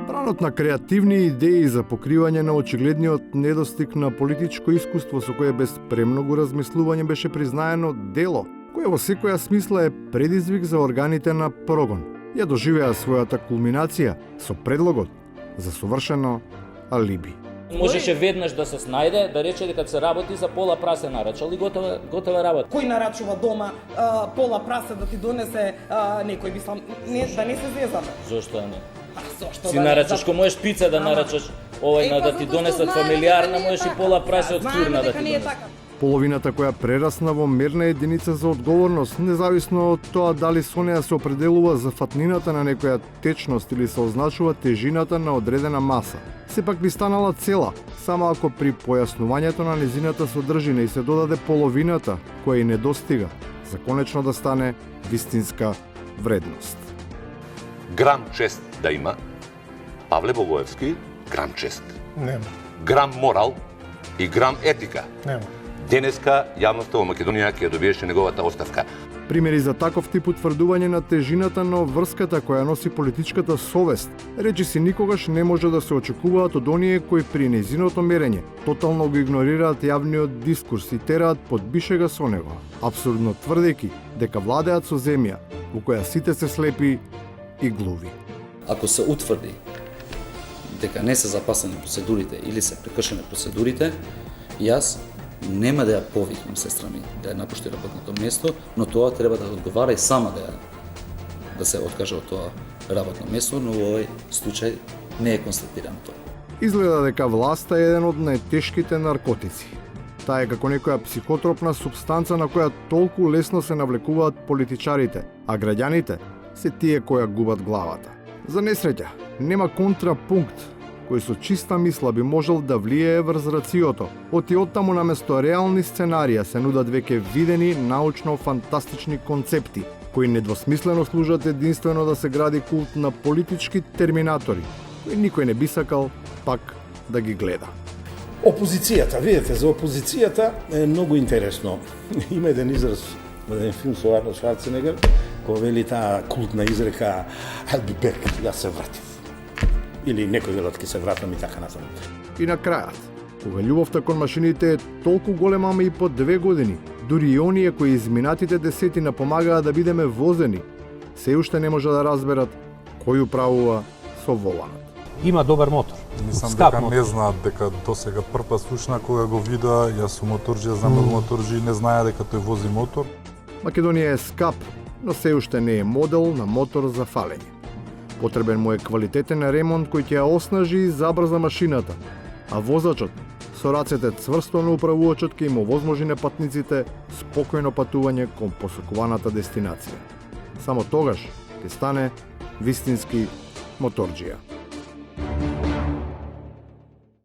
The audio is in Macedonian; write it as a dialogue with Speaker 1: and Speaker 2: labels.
Speaker 1: Бранот на креативни идеи за покривање на очигледниот недостиг на политичко искуство со кое без премногу размислување беше признаено дело, кое во секоја смисла е предизвик за органите на прогон. Ја доживеа својата кулминација со предлогот за совршено алиби.
Speaker 2: Можеше веднаш да се снајде, да рече дека се работи за пола прасе нарачал и готова работа.
Speaker 3: Кој нарачува дома пола прасе да ти донесе некој бислам, да не се зезаме.
Speaker 2: Зошто не?
Speaker 3: Зошто
Speaker 2: Си нарачаш, кој можеш пица да нарачаш, да ти донесат фамилиарна, можеш и пола прасе од турна да ти донесат.
Speaker 1: Половината која прерасна во мерна единица за одговорност, независно од тоа дали со неја се определува зафатнината на некоја течност или се означува тежината на одредена маса. Сепак би станала цела, само ако при појаснувањето на незината содржина и се додаде половината која и недостига, за конечно да стане вистинска вредност.
Speaker 4: Грам чест да има, Павле Богоевски, грам чест.
Speaker 5: Нема.
Speaker 4: Грам морал и грам етика.
Speaker 5: Нема.
Speaker 4: Денеска јавноста во Македонија ќе добиеше неговата оставка.
Speaker 1: Примери за таков тип утврдување на тежината на врската која носи политичката совест, речиси никогаш не може да се очекуваат од оние кои при нејзиното мерење тотално го игнорираат јавниот дискурс и тераат подбишега со него, апсурдно тврдејќи дека владеат со земја во која сите се слепи и глуви.
Speaker 6: Ако се утврди дека не се запасени процедурите или се прекршени процедурите, јас нема да ја повикнам сестра ми да ја напушти работното место, но тоа треба да одговара и сама да се откаже од тоа работно место, но во овој случај не е констатирано тоа.
Speaker 1: Изгледа дека власта е еден од најтешките наркотици. Таа е како некоја психотропна супстанца на која толку лесно се навлекуваат политичарите, а граѓаните се тие кои губат главата. За несреќа, нема контрапункт кој со чиста мисла би можел да влијае врз рациото. Оттаму наместо реални сценарија се нудат веќе видени научно-фантастични концепти, кои недвосмислено служат единствено да се гради култ на политички терминатори, кои никој не би сакал пак да ги гледа.
Speaker 5: Опозицијата, видите, за опозицијата е многу интересно. Има еден израз во еден филм со Арнолд Шварценегер, кој вели таа култна изрека I'll be back, јас се вратив. Или некој велат ќе се вратам и така натаму.
Speaker 1: И на крајот, кога љубовта кон машините е толку голема и по 2 години, дури и оние кои изминатите десетина помагаат да бидеме возени, се уште не може да разберат кој управува со воланот.
Speaker 7: Има добар мотор.
Speaker 8: Мислам
Speaker 7: Скап
Speaker 8: дека
Speaker 7: мотор.
Speaker 8: не знаат дека досега прва слушна кога го вида, јас сум моторџија, знам моторџи, не знаја дека тој вози мотор.
Speaker 1: Македонија е скап, но се уште не е модел на мотор за фалење. Потребен му е квалитетен ремонт кој ќе ја оснажи и забрза машината, а возачот со рацете цврсто на управувачот ќе им овозможи на патниците спокојно патување кон посакуваната дестинација. Само тогаш ќе стане вистински моторџија.